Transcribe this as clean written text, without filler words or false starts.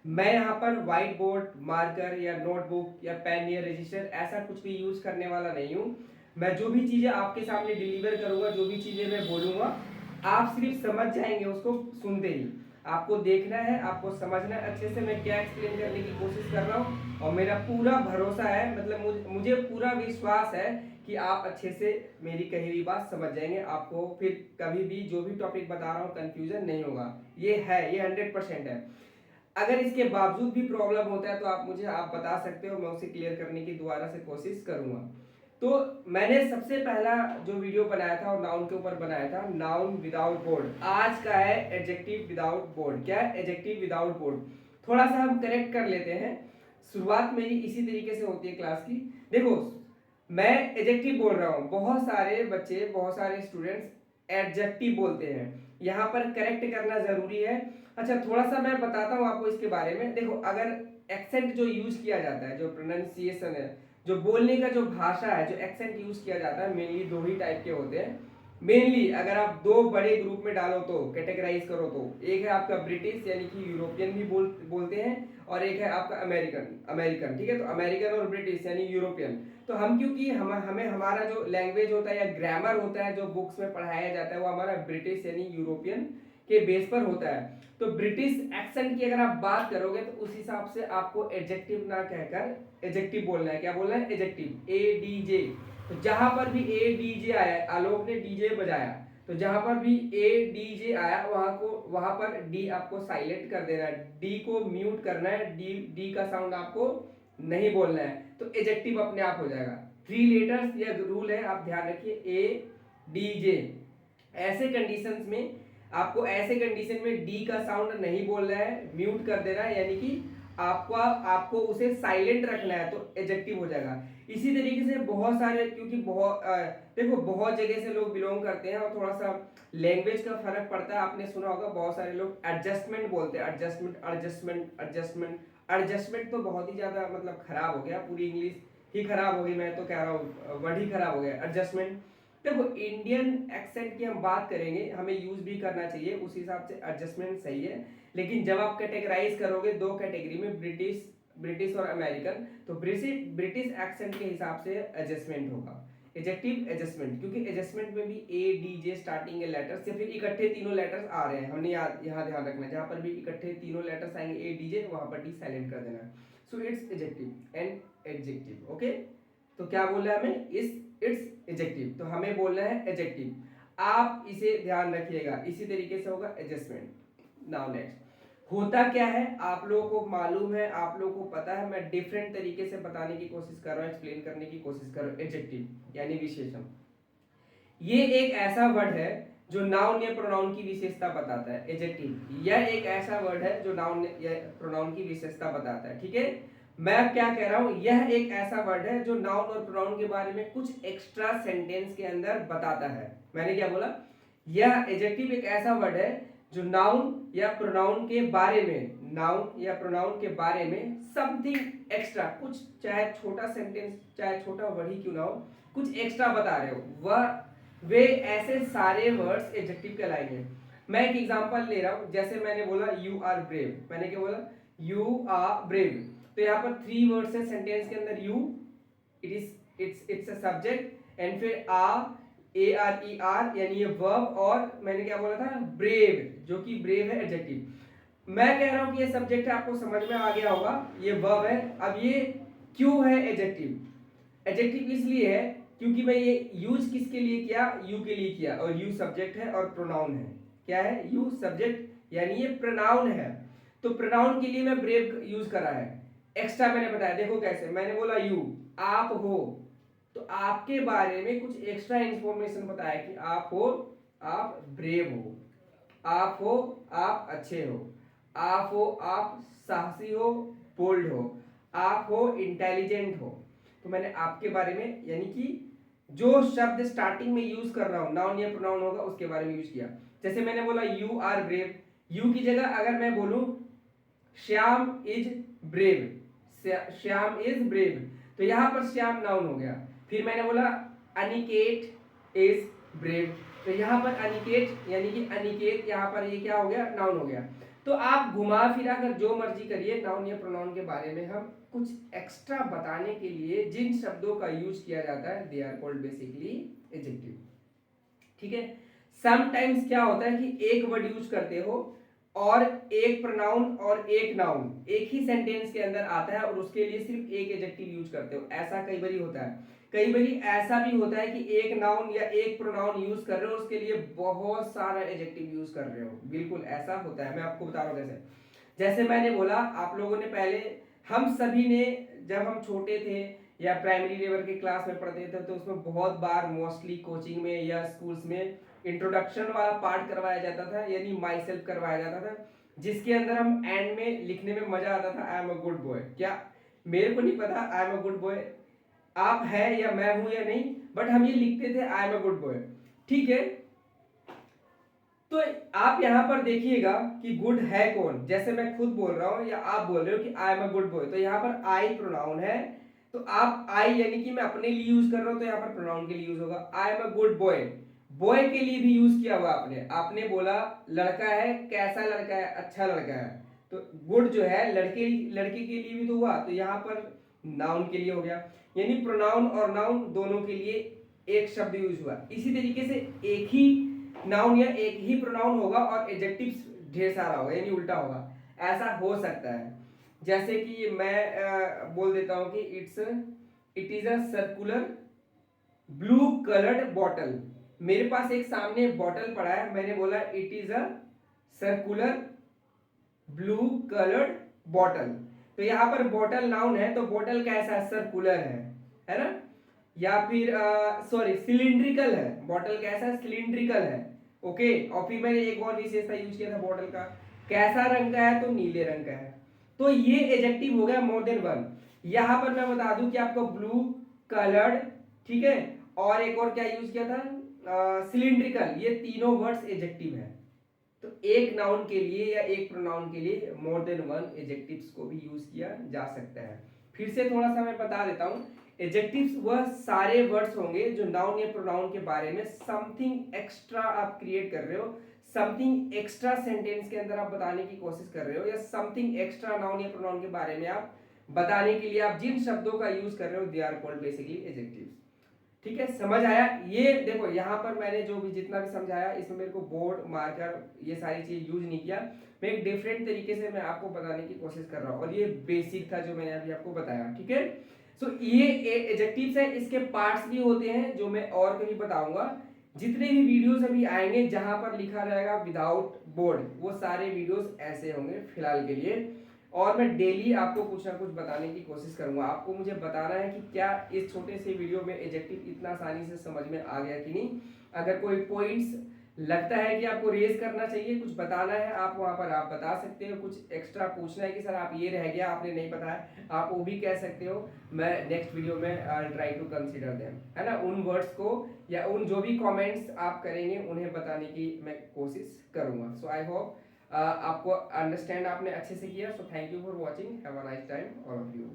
मैं यहाँ पर व्हाइट बोर्ड, मार्कर या नोटबुक या पेन या रजिस्टर ऐसा कुछ भी यूज करने वाला नहीं हूँ। मैं जो भी चीजें आपके सामने डिलीवर करूंगा, जो भी चीजें मैं बोलूंगा, आप सिर्फ समझ जाएंगे उसको सुनते ही। आपको देखना है, आपको समझना है अच्छे से मैं क्या एक्सप्लेन करने की कोशिश कर रहा हूँ, और मेरा पूरा भरोसा है, मतलब मुझे पूरा विश्वास है कि आप अच्छे से मेरी कही हुई बात समझ जाएंगे। आपको फिर कभी भी जो भी टॉपिक बता रहा हूँ कंफ्यूजन नहीं होगा। ये है, ये 100% है। अगर इसके बावजूद भी प्रॉब्लम होता है तो आप बता सकते हो, मैं उसे क्लियर करने की दोबारा से कोशिश करूंगा। तो मैंने सबसे पहला जो वीडियो बनाया था वो नाउन के ऊपर बनाया था, नाउन विदाउट बोर्ड। आज का है एडजेक्टिव विदाउट बोर्ड। क्या है? Adjective without board. थोड़ा सा हम करेक्ट कर लेते हैं। शुरुआत मेरी इसी तरीके से होती है क्लास की। देखो, मैं एडजेक्टिव बोल रहा हूँ, बहुत सारे बच्चे, बहुत सारे स्टूडेंट्स एडजेक्टिव बोलते हैं। यहाँ पर करेक्ट करना जरूरी है। अच्छा, थोड़ा सा मैं बताता हूँ आपको इसके बारे में। देखो, अगर एक्सेंट जो यूज किया जाता है, जो प्रोनाउंसिएशन है, जो बोलने का जो भाषा है, जो एक्सेंट यूज किया जाता है, मेनली दो ही टाइप के होते हैं। मेनली अगर आप दो बड़े ग्रुप में डालो तो कैटेगराइज करो तो एक है आपका ब्रिटिश यानी कि यूरोपियन भी बोलते हैं, और एक है आपका अमेरिकन। अमेरिकन, ठीक है। तो अमेरिकन और ब्रिटिश यानी यूरोपियन। तो हम, क्योंकि हमें हमारा जो लैंग्वेज होता है या ग्रामर होता है जो बुक्स में पढ़ाया जाता है वो हमारा ब्रिटिश यानी यूरोपियन के बेस पर होता है। तो ब्रिटिश एक्सेंट की अगर आप बात करोगे तो उस हिसाब से आपको एडजेक्टिव ना कहकर एडजेक्टिव बोलना है। क्या बोलना है? एडजेक्टिव। A D J. तो जहां पर भी ए डी जे आया, आलोक ने डीजे बजाया, तो जहां पर भी ए डी जे आया वहां पर डी आपको साइलेंट कर देना है, डी को म्यूट करना है, डी डी का साउंड आपको नहीं बोलना है, तो एडजेक्टिव अपने आप हो जाएगा। 3 लेटर्स ये रूल है, आप ध्यान रखिए। A D J. ऐसे कंडीशंस में आपको, ऐसे कंडीशन में डी का साउंड नहीं बोलना है, म्यूट कर देना है, यानी कि आपको उसे साइलेंट रखना है, तो एडजेक्टिव हो जाएगा। इसी तरीके से बहुत सारे, क्योंकि देखो बहुत जगह से लोग बिलोंग करते हैं और थोड़ा सा लैंग्वेज का फर्क पड़ता है। आपने सुना होगा बहुत सारे लोग एडजस्टमेंट बोलते हैं, एडजस्टमेंट एडजस्टमेंट एडजस्टमेंट। एडजस्टमेंट तो बहुत ही ज्यादा मतलब खराब हो गया, पूरी इंग्लिश ही खराब हो गई, मैं तो कह रहा हूँ वर्ड ही खराब हो गया एडजस्टमेंट। देखो, इंडियन एक्सेंट की हम बात करेंगे, हमें यूज भी करना चाहिए, उस हिसाब से एडजस्टमेंट सही है। लेकिन जब आप कैटेगराइज करोगे दो कैटेगरी में, ब्रिटिश ब्रिटिश और अमेरिकन, तो ब्रिटिश ब्रिटिश एक्सेंट के हिसाब से एडजस्टमेंट होगा, एडजेक्टिव एडजस्टमेंट। क्योंकि एडजस्टमेंट में भी ए डी जे स्टार्टिंग के लेटर्स या फिर इकट्ठे तीनों लेटर्स आ रहे हैं, हमने यहाँ ध्यान रखना है, जहां पर भी इकट्ठे तीनों लेटर्स आएंगे ए डी जे, वहां पर डी साइलेंट कर देना है। So it's adjective and adjective. Okay, तो क्या बोल रहा है हमें? इट्स एडजेक्टिव, तो हमें बोलना है एडजेक्टिव। आप इसे ध्यान रखिएगा, इसी तरीके से होगा एडजस्टमेंट। नाउ नेक्स्ट, होता क्या है आप लोगों को मालूम है, आप लोगों को पता है, मैं डिफरेंट तरीके से बताने की कोशिश कर रहा हूँ, एक्सप्लेन करने की कोशिश कर रहा हूँ। एडजेक्टिव यानी विशेषण, ये एक ऐसा वर्ड है जो नाउन या प्रोनाउन की विशेषता बताता है। एडजेक्टिव यह एक ऐसा वर्ड है जो नाउन या प्रोनाउन की विशेषता बताता है, ठीक है। मैं क्या कह रहा हूं, यह एक ऐसा वर्ड है जो नाउन और प्रोनाउन के बारे में कुछ एक्स्ट्रा सेंटेंस के अंदर बताता है। मैंने क्या बोला? यह एडजेक्टिव एक ऐसा वर्ड है जो नाउन या प्रोनाउन के बारे में, नाउन या प्रोनाउन के बारे में समथिंग एक्स्ट्रा, कुछ चाहे छोटा सेंटेंस, चाहे छोटा वर्ड ही क्यों ना हो, कुछ एक्स्ट्रा बता रहे हो, वह वे ऐसे सारे वर्ड्स एडजेक्टिव कहलाएंगे। मैं एक एग्जांपल ले रहा हूं, जैसे मैंने बोला यू आर ब्रेव, मैंने क्या बोला? You are brave. तो यहाँ पर 3 वर्ड्स है सेंटेंस के अंदर। You, it's a subject, and फिर ए आर ई आर यानी ये वर्ब, और मैंने क्या बोला था? ब्रेव, जो कि ब्रेव है एडजेक्टिव। मैं कह रहा हूं कि ये सब्जेक्ट है, आपको समझ में आ गया होगा, ये वर्ब है। अब ये क्यों है एडजेक्टिव? एडजेक्टिव इसलिए है क्योंकि मैं ये यूज किसके लिए किया? यू के लिए किया, और यू सब्जेक्ट है और प्रोनाउन है। क्या है? यू सब्जेक्ट यानी ये प्रोनाउन है, तो प्रोनाउन के लिए मैं ब्रेव यूज करा है। एक्स्ट्रा मैंने बताया, देखो कैसे, मैंने बोला यू, आप हो, तो आपके बारे में कुछ एक्स्ट्रा इंफॉर्मेशन बताया कि आप हो, आप ब्रेव हो, आप हो, आप अच्छे हो, आप हो, आप साहसी हो, बोल्ड हो, आप हो, इंटेलिजेंट हो। तो मैंने आपके बारे में, यानी कि जो शब्द स्टार्टिंग में यूज कर रहा हूं, नाउन या प्रोनाउन होगा, उसके बारे में यूज किया। जैसे मैंने बोला यू आर ब्रेव, यू की जगह अगर मैं बोलूं Shyam is brave, Shyam is brave, तो यहां पर श्याम नाउन हो गया। फिर मैंने बोला अनिकेत इज ब्रेव, तो यहां पर अनिकेत यानी कि अनिकेत, यहां पर ये क्या हो गया? नाउन हो गया। तो आप घुमा फिरा कर जो मर्जी करिए, नाउन या प्रोनाउन के बारे में हम कुछ एक्स्ट्रा बताने के लिए जिन शब्दों का यूज किया जाता है they are called basically adjective. ठीक है, समटाइम्स क्या होता है कि एक वर्ड यूज करते हो और एक प्रोनाउन और एक नाउन एक ही सेंटेंस के अंदर आता है और उसके लिए सिर्फ एक एडजेक्टिव यूज करते हो, ऐसा कई बार होता है। कई बार ऐसा भी होता है कि एक नाउन या एक प्रोनाउन यूज कर रहे हो उसके लिए बहुत सारा एडजेक्टिव यूज कर रहे हो, बिल्कुल ऐसा होता है। मैं आपको बता रहा हूँ कैसे। जैसे मैंने बोला, आप लोगों ने पहले, हम सभी ने जब हम छोटे थे या प्राइमरी लेवल के क्लास में पढ़ते थे तो उसमें बहुत बार मोस्टली कोचिंग में या स्कूल्स में इंट्रोडक्शन वाला पार्ट करवाया जाता था, यानी माई सेल्फ करवाया जाता था, जिसके अंदर हम एंड में लिखने में मजा आता था I am a good boy. क्या, मेरे को नहीं पता I am a good boy आप है या मैं हूं या नहीं, बट हम ये लिखते थे I am a good boy. ठीक है, तो आप यहां पर देखिएगा कि गुड है कौन, जैसे मैं खुद बोल रहा हूं या आप बोल रहे हो कि I am a good boy, तो यहां पर आई प्रोनाउन है। तो आप आई यानी कि मैं अपने लिए यूज कर रहा हूं तो यहां पर प्रोनाउन के लिए यूज होगा I am a good boy. Boy के लिए भी यूज किया हुआ आपने, आपने बोला लड़का है, कैसा लड़का है, अच्छा लड़का है, तो गुड जो है लड़के लड़के के लिए भी तो हुआ, तो यहां पर नाउन के लिए हो गया। यानी प्रोनाउन और नाउन दोनों के लिए एक शब्द यूज हुआ। इसी तरीके से एक ही नाउन या एक ही प्रोनाउन होगा और एडजेक्टिव्स ढेर सारा होगा, यानी उल्टा होगा, ऐसा हो सकता है। जैसे कि मैं बोल देता हूं कि it is a circular blue coloured bottle. मेरे पास एक सामने बॉटल पड़ा है, मैंने बोला it is a circular blue coloured bottle, तो यहां पर बॉटल नाउन है, तो बॉटल कैसा है, सर्कुलर है ना। या फिर सॉरी सिलिंड्रिकल है, बॉटल कैसा है, सिलिंड्रिकल है। ओके, और फिर मैंने एक और विशेषता यूज किया था बॉटल का, कैसा रंग का है, तो नीले रंग का है। तो ये एडजेक्टिव हो गया मोर देन वन। यहां पर मैं बता दूं कि आपको ब्लू कलर्ड, ठीक है, और एक और क्या यूज किया था, सिलिंड्रिकल, ये तीनों वर्ड्स एडजेक्टिव है। तो एक नाउन के लिए या एक प्रोनाउन के लिए मोर देन वन एडजेक्टिव्स को भी यूज किया जा सकता है। फिर से थोड़ा सा मैं बता देता हूं, एडजेक्टिव्स वह सारे वर्ड्स होंगे जो नाउन या प्रोनाउन के बारे में समथिंग एक्स्ट्रा आप क्रिएट कर रहे हो, समथिंग एक्स्ट्रा सेंटेंस के अंदर आप बताने की कोशिश कर रहे हो, या समथिंग एक्स्ट्रा नाउन या प्रोनाउन के बारे में आप बताने के लिए आप जिन शब्दों का यूज कर रहे हो they are called basically adjectives. ठीक है, समझ आया। ये देखो यहाँ पर मैंने जो भी जितना भी समझाया इसमें मेरे को बोर्ड मार्कर ये सारी चीज यूज नहीं किया, मैं एक डिफरेंट तरीके से मैं आपको बताने की कोशिश कर रहा हूँ, और ये बेसिक था जो मैंने अभी आपको बताया। ठीक है, सो ये एडजेक्टिव्स है, इसके पार्ट्स भी होते हैं जो मैं और कभी बताऊंगा। जितने भी वीडियोस अभी आएंगे जहां पर लिखा रहेगा विदाउट बोर्ड, वो सारे वीडियोस ऐसे होंगे फिलहाल के लिए, और मैं डेली आपको कुछ ना कुछ बताने की कोशिश करूंगा। आपको मुझे बताना है कि क्या इस छोटे से वीडियो में एडजेक्टिव इतना आसानी से समझ में आ गया कि नहीं। अगर कोई पॉइंट्स लगता है कि आपको रेज करना चाहिए, कुछ बताना है, आप वहां पर आप बता सकते हो। कुछ एक्स्ट्रा पूछना है कि सर आप ये रह गया आपने नहीं बताया, आप वो भी कह सकते हो। मैं नेक्स्ट वीडियो में I try to consider them, है ना, उन वर्ड्स को या उन जो भी कमेंट्स आप करेंगे उन्हें बताने की मैं कोशिश करूंगा। सो आई होप आपको अंडरस्टैंड आपने अच्छे से किया। So thank you for watching, have a nice time all of you.